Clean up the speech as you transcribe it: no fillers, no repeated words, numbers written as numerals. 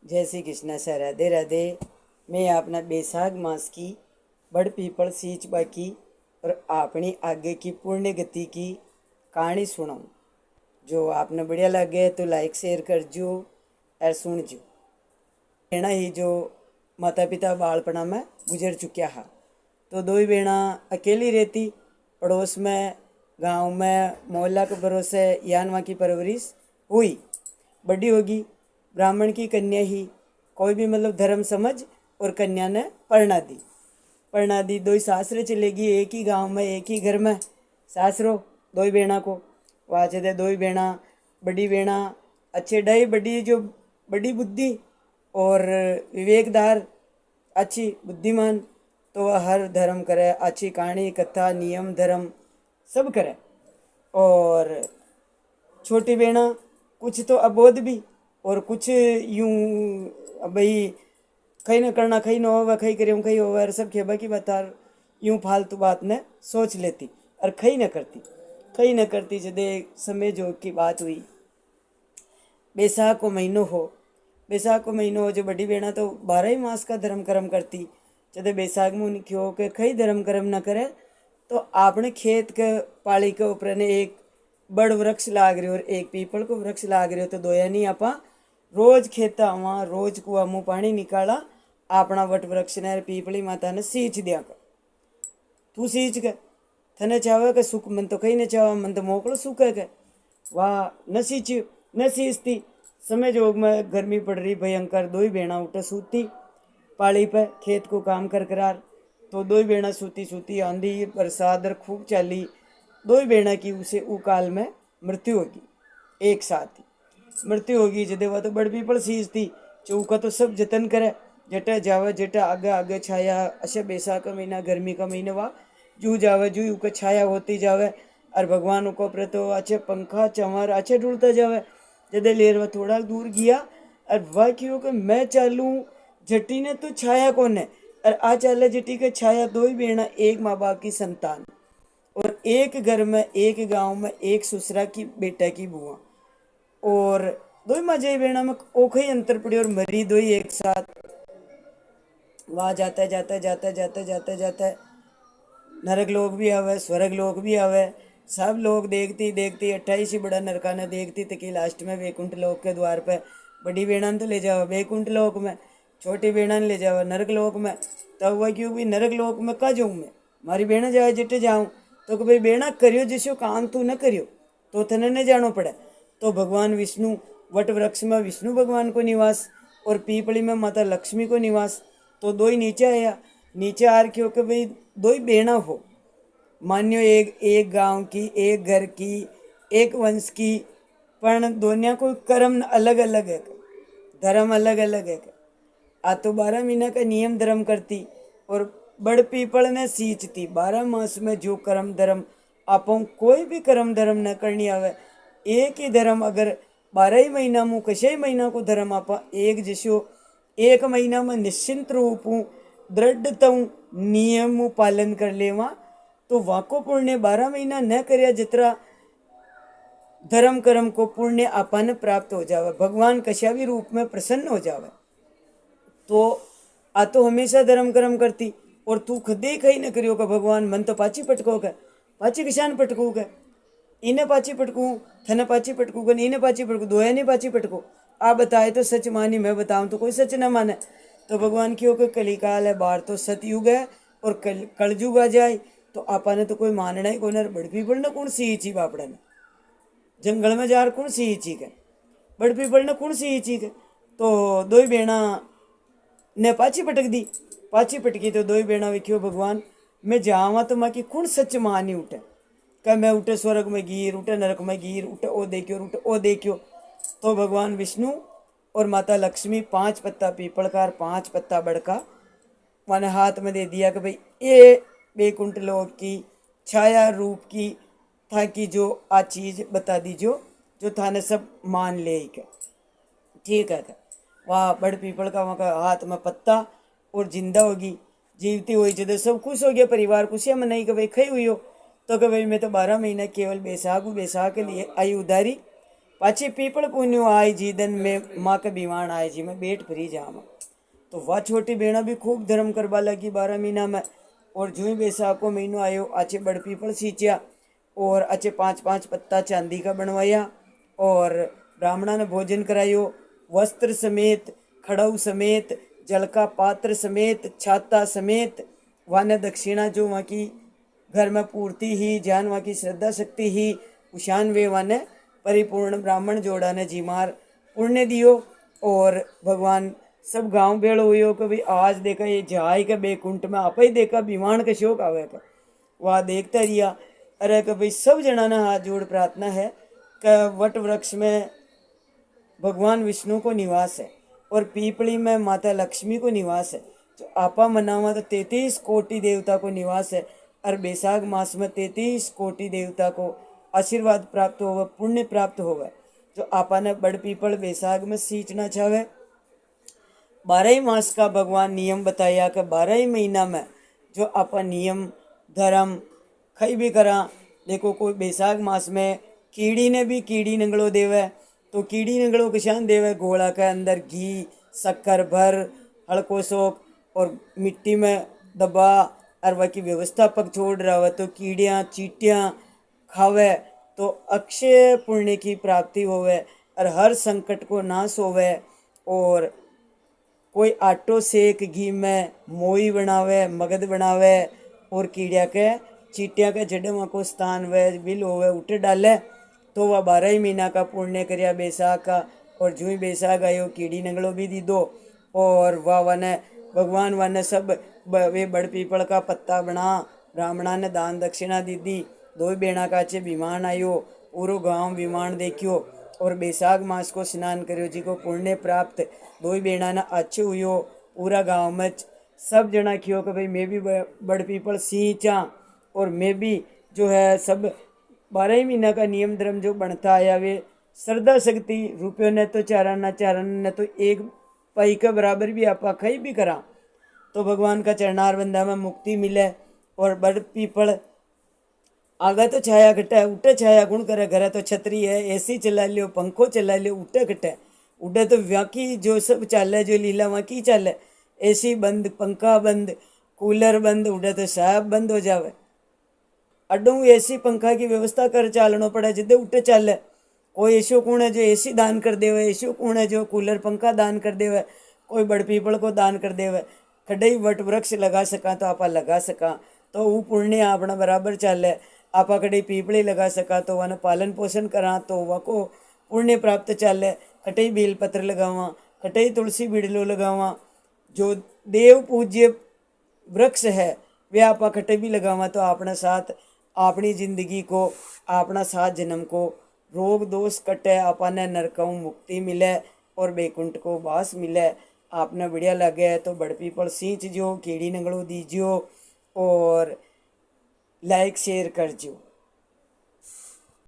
जय श्री कृष्ण सर, राधे राधे। मैं अपना बैसाख मास की बड़ पीपल सींच बाकी और अपनी आगे की पुण्य गति की कहानी सुनाऊं। जो आपने बढ़िया लगे तो लाइक शेयर कर जो और सुन जो। बेना ही जो माता पिता बालपना में गुजर चुक्या हा, तो दो ही बेना अकेली रहती पड़ोस में, गांव में, मोहल्ला के भरोसे यान वहाँ की परवरिश हुई। बड़ी होगी ब्राह्मण की कन्या ही, कोई भी मतलब धर्म समझ, और कन्या ने पढ़ना दी। दो ही सासरे चलेगी, एक ही गांव में एक ही घर में सासरो दो ही बेना को। वहाँ चले दो ही बेना, बड़ी बेना अच्छे डई, बड़ी जो बड़ी बुद्धि और विवेकदार, अच्छी बुद्धिमान, तो वह हर धर्म करे, अच्छी कहानी कथा नियम धर्म सब करे। और छोटी बेना कुछ तो अबोध भी, और कुछ यूं भाई कहीं न करना कहीं न होवे, कहीं करूँ कहीं होवे, और सब खेबा की बता यूं फालतू बात ने सोच लेती और कहीं न करती जदे समय जो की बात हुई। बैसाख को महीनो हो, बैसाख को महीनो हो, जो बड़ी बेना तो 12 ही मास का धर्म कर्म करती। जदे बैसाख में निख्यो के कई धर्म कर्म न करे तो आपने खेत के पाली के ऊपर ने एक बड़ वृक्ष लाग रहे और एक पीपल को वृक्ष लाग रहे, तो दोया नहीं आपा रोज खेता हुआ, रोज कुआ मुँह पानी निकाला, अपना वट वृक्ष ने पीपली माता ने सींच दिया कर। तू सींच के थने चावे के सुख, मन तो कहीं न चावा, मन तो मोकलो सुख है के वाह न सींची न सींचती। समय जोग में गर्मी पड़ रही भयंकर, दो ही बेना उठे सूती पाली पे खेत को काम कर करार। तो दो ही बेना सूती सूती आंधी बरसात खूब चली, दो ही बेना की उसे उ काल में मृत्यु होगी, एक साथ ही मृत्यु होगी। जदे वह तो बड़ पीपल सींचती चौका तो सब जतन करे, जटा जावे जटा आगे आगे छाया। अच्छा बैसाख का महीना गर्मी का महीना वा जू जावे जू ऊके छाया होती जावे, और भगवान को प्र तो अच्छे पंखा चंवर अच्छे ढूंढता जावे। जदे लेर वह थोड़ा दूर गया और वह क्यों कि मैं चालू जटी ने तो छाया कौन है, और आ चाले जटी के छाया। दो ही बेना एक माँ बाप की संतान, और एक घर में एक गांव में एक ससुरा की बेटा की बुआ, और दो ही मजे बेना में ओख ही अंतर पड़ी और मरी दो ही एक साथ। वहाँ जाता जाता जाता जाता जाता जाता नरक लोक भी आवे, स्वर्ग लोक भी आवे। सब लोग देखती देखती 28 ही बड़ा नरका ने देखती तक कि लास्ट में वैकुंठ लोक के द्वार पे बड़ी बेड़ा ने तो ले जाओ वैकुंठ लोक में, छोटी बेड़ा ने ले जाओ नरक लोक में। तब वह क्यों भी नरक लोक में का जाऊँ मैं, मारी बेड़ा जाए जिटे जाऊँ, तो कि भाई बेड़ा करियो जिसो काम तू न करियो तो थने न जानो पड़े। तो भगवान विष्णु वट वृक्ष में विष्णु भगवान को निवास, और पीपली में माता लक्ष्मी को निवास। तो दो ही नीचे आया, नीचे आर क्यों कि भाई दो ही बेड़ा हो, मान्यो एक एक गांव की, एक घर की, एक वंश की, पर दोनों को कर्म अलग अलग है, धर्म अलग अलग है। आ तो 12 महीना का नियम धर्म करती, और बड़ पीपल ने सींचती 12 मास में जो कर्म धर्म आपो कोई भी कर्म धर्म न करनी आवे। एक ही धर्म अगर 12 ही महीना मुँह कशे ही महीना को धर्म आपा एक जिसो एक महीना में निश्चिंत रूप दृढ़ता नियम पालन कर लेवा, तो वाको पुण्य 12 महीना न करया जितना धर्म कर्म को पुण्य आपन प्राप्त हो जावे, भगवान कशा भी रूप में प्रसन्न हो जावे। तो आ तो हमेशा धर्म कर्म करती, और तू खुदे कहीं न करियो का भगवान मन तो पाची पटको के, पाची किसान पटकू के, इन्हें पाची पटकू थने पाची पटकू के, इन्हें पाची पटकू दोया नहीं पाची पटको। आ बताए तो सच मानी, मैं बताऊं तो कोई सच न माने। तो भगवान क्यों के कलिकाल है, बाहर तो सतयुग है और कलयुग आ जाए तो आपा ने तो कोई मानना ही कोई बड़ पीपल ने कौन सी चीज बापड़े ने जंगल में जार कौन सी चीज है, बड़ पीपल ने कौन सी चीज है। तो दो ही बेना ने पाची पटक दी, पाची पटकी तो दो ही बेना विख्यो भगवान मैं जावा तो माँ की कौन सच मानी उठे, कह मैं उठे स्वर्ग में गिर, उठे नरक में गिर, उठे ओ देखियो उठे ओ देखियो। तो भगवान विष्णु और माता लक्ष्मी 5 पत्ता पीपल का 5 पत्ता बड़का मैंने हाथ में दे दिया कि भाई ये बैकुंठ लोक की छाया रूप की था कि जो आ चीज़ बता दीजो जो थाने सब मान ले के ठीक है। वहाँ बड़ पीपल का वहाँ का हाथ में पत्ता और जिंदा होगी, जीवती हुई जब सब खुश हो गया, परिवार खुशियाँ मनाई कि भाई खई हुई हो। तो कि भाई मैं तो 12 महीने केवल बैसाख के लिए आई उधारी पाछी पीपल पुण्यो आई जी दिन में माँ के बीवान आए जी मैं बेट भरी जाम। तो वह छोटी बेड़ा भी खूब धर्म करवा लगी 12 महीना में। और जो ही बैसाख को महीनो आयो अच्छे बड़ पीपल सींचा और अच्छे 5-5 पत्ता चांदी का बनवाया और ब्राह्मणा ने भोजन करायो, वस्त्र समेत, खड़ऊ समेत, जल का पात्र समेत, छाता समेत। वहाँ ने दक्षिणा जो वहाँ की घर में पूर्ति ही जान वहाँ की श्रद्धा शक्ति ही उशान वे वहाँ ने परिपूर्ण ब्राह्मण जोड़ा ने जीमार पुण्य दियो। और भगवान सब गांव भेड़ो हुयो कि भाई आज देखा ये जाय के बेकुंठ में आप ही देखा विमान के शोक आवे का वह देखता रिया। अरे कि भाई सब जना ना हाथ जोड़ प्रार्थना है कि वट वृक्ष में भगवान विष्णु को निवास है और पीपली में माता लक्ष्मी को निवास है। तो आपा मनावा तो 33 कोटि देवता को निवास है और बैसाख मास में 33 कोटि देवता को आशीर्वाद प्राप्त होगा, पुण्य प्राप्त होगा। जो आपा ने बड़ पीपल बैसाख में सींचना चाहे। 12 ही मास का भगवान नियम बताया कि 12 ही महीना में जो आपा नियम धर्म खई भी करा। देखो कोई बैसाख मास में कीड़ी ने भी कीड़ी नंगड़ो देवे तो कीड़ी नंगड़ो किसान देवे गोला के अंदर घी शक्कर भर हल्को सोक और मिट्टी में दबा और वह की व्यवस्था पक छोड़ रहा हो तो कीड़ियाँ चीटियाँ खावे तो अक्षय पुण्य की प्राप्ति होवे और हर संकट को नाश होवे। और कोई आटो सेक घी में मोई बनावे मगध बनावे और कीड़िया के चीटिया के जड़ों को स्थान वे बिल होवे उठे डाले तो वह 12 ही महीना का पुण्य करिया बैसाख का। और जो ही बैसाख आयो कीड़ी नंगड़ो भी दी दो और वह वन भगवान वन सब वे बड़ पीपल का पत्ता बना ब्राह्मणा ने दान दक्षिणा दी दी। 2 बेड़ा का अच्छे विमान आयो पूरो गांव विमान देखियो और बैसाख मास को स्नान करियो जी को पुण्य प्राप्त 2 बेड़ा ना अच्छे हुयो। पूरा गांव में सब जना कियो कि भाई मैं भी बड़ पीपल सींचा और मैं भी जो है सब 12 ही महीना का नियम धर्म जो बनता आया वे श्रद्धा शक्ति रुपये ने तो चारण ने तो एक पाई के बराबर भी आपा खई भी करा तो भगवान का चरणार बंदा में मुक्ति मिले। और बड़ पीपल आगे तो छाया घटे उठे छाया गुण करे घरे तो छतरी है एसी चला लियो पंखो चला लियो उठे घटे उठे तो व्याकी जो सब चाले जो लीला वहाँ की चाले एसी बंद पंखा बंद कूलर बंद उठे तो साहब बंद हो जावे। अड्डों एसी पंखा की व्यवस्था कर चालनो पड़े जिदे उठे चाले। कोई ऐसो कौन है जो एसी दान कर देवे, ऐसो कौन है जो कूलर पंखा दान कर देवे, कोई बड़ पीपल को दान कर देवे। कड़ई वट वृक्ष लगा सका तो आपा लगा सका तो वो पुण्य अपना बराबर चाले। आपा कड़ी पीपली लगा सका तो वन पालन पोषण करा तो वह को पुण्य प्राप्त चाले। कटई बेल पत्र लगावा कटई तुलसी बिड़लो लगावा जो देव पूज्य वृक्ष है वे आपा कटे भी लगावा तो अपना साथ अपनी जिंदगी को अपना साथ जन्म को रोग दोष कटे आपने नरकों मुक्ति मिले और बैकुंठ को वास मिले। आपने बढ़िया लगे तो बड़ पीपल सींच जो कीड़ी नंगड़ो दीजियो और लाइक शेयर कर जो।